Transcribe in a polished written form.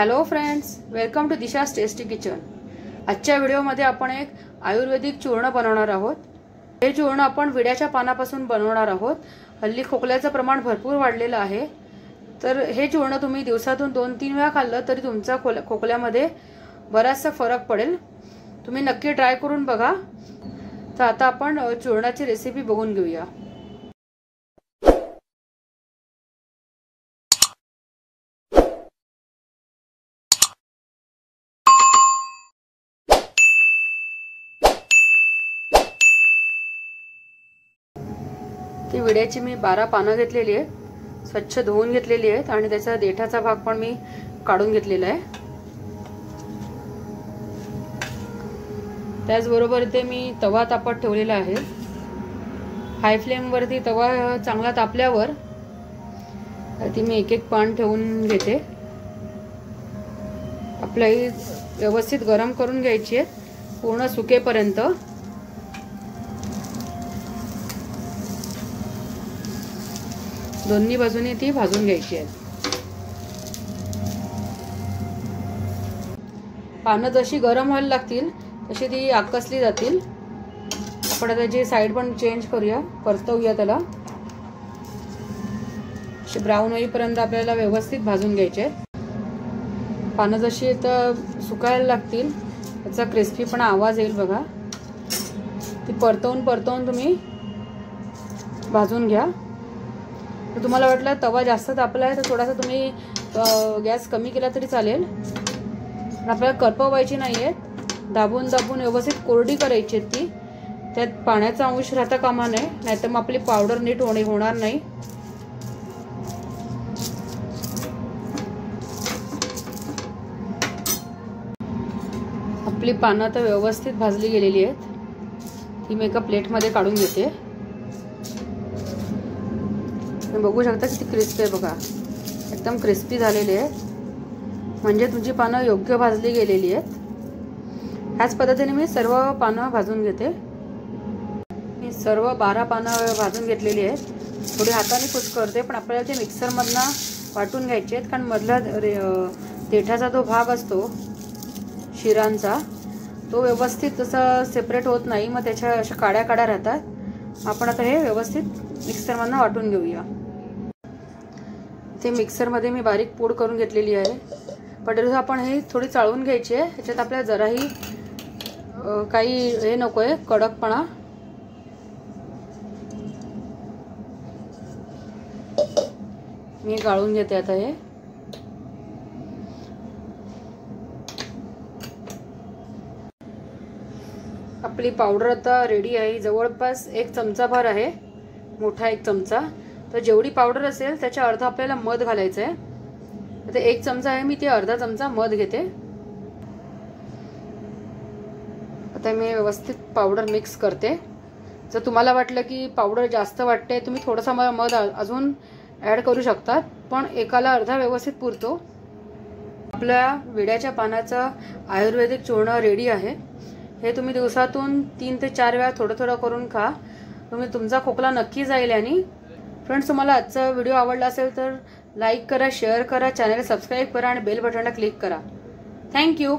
Hello friends, welcome to Disha's tasty kitchen. आजच्या व्हिडिओमध्ये आपण एक आयुर्वेदिक चूर्ण बनवणार आहोत। हे चूर्ण आपण विड्याच्या पानापासून बनवणार आहोत। हल्ली खोकल्याचं प्रमाण भरपूर वाढलेलं आहे, तर हे चूर्ण तुम्ही दिवसातून 2-3 वेळा खाल्लं तरी तुमचा खोकल्यामध्ये बराचसा फरक पडेल। तुम्ही नक्की ट्राय करून बघा। तर आता आपण चूर्णाची रेसिपी बघून घेऊया। ती विड्याची मी 12 पानं घेतलेली आहेत, स्वच्छ धुवून घेतलेली आहेत आणि त्याचा देठाचा भाग पण मी काढून घेतलेला आहे। त्याचबरोबर इथे मी तवा तापत ठेवलेला आहे। हाय फ्लेम वरती तवा चांगला तापल्यावर ती मी एक एक पान ठेवून घेते। आपल्याला व्यवस्थित गरम करून घ्यायची आहे पूर्ण सुकेपर्यंत। दोन्ही बाजूने ती भाजून घ्यायची आहे। पानं जशी गरम व्हायला लागतील तशी ती आकसली जातील। आपण त्याची साईड पण चेंज करूया, परतवूया त्याला। अशी ब्राऊन होईपर्यंत आपल्याला व्यवस्थित भाजून घ्यायचे आहेत। पानं जशी आता सुकायला लागतील त्याचा क्रिस्पीपणा आवाज येईल बघा। ती परतवून तुम्ही भाजून घ्या। तर तुम्हाला वाटलं तवा जास्त तापला आहे तर थोडासा तुम्ही गॅस कमी केला तरी चालेल। पण आपल्याला करपवायची नाहीये, दाबून व्यवस्थित कोरडी करायची आहे ती। त्यात पाण्याचा अंश राहता कामा नये, नाहीतर मग आपली पावडर नीट होणार नाही। आपली पानं तर व्यवस्थित भाजली गेलेली आहेत। ती मी एका प्लेटमध्ये काढून घेते। बघू शकता किती क्रिस्पी आहे बघा, एकदम क्रिस्पी झालेले आहेत, म्हणजे तुमची पानं योग्य भाजली गेलेली आहेत। ह्याच पद्धतीने मी सर्व पानं भाजून घेते। मी सर्व 12 पानं भाजून घेतलेली आहेत। थोडी हाताने कुच करते, पण आपल्याला ते मिक्सरमधनं वाटून घ्यायचे आहेत, कारण मधला देठाचा जो भाग असतो शिरांचा तो व्यवस्थित तसा सेपरेट होत नाही, मग त्याच्या अशा काड्या राहतात। आपण आता हे व्यवस्थित मिक्सरमधनं वाटून घेऊया। ते मिक्सरमध्ये मी बारीक पूड करून घेतलेली आहे। पण आपण हे थोडी चाळून घ्यायची आहे। ह्याच्यात आपल्याला जराही काही हे नको आहे, कडकपणा। मी गाळून घेते आता हे। आपली पावडर आता रेडी आहे। जवळपास 1 चमचा भर आहे, मोठा 1 चमचा। तर जेवढी पावडर असेल त्याच्या अर्धा आपल्याला मध घालायचं आहे। आता 1 चमचा आहे, मी ते अर्धा चमचा मध घेते। आता मी व्यवस्थित पावडर मिक्स करते। जर तुम्हाला वाटलं की पावडर जास्त वाटते, तुम्ही थोडासा मध अजून ॲड करू शकता, पण एकाला अर्धा व्यवस्थित पुरतो। आपल्या विड्याच्या पानाचं आयुर्वेदिक चूर्ण रेडी आहे। हे तुम्ही दिवसातून 3 ते 4 वेळा थोडं करून खा। तुमचा खोकला नक्की जाईल। आणि फ्रेंड्स, तुम्हाला आजचा व्हिडिओ आवडला असेल तर लाईक करा, शेअर करा, चॅनल सबस्क्राईब करा आणि बेल बटनला क्लिक करा। थँक्यू।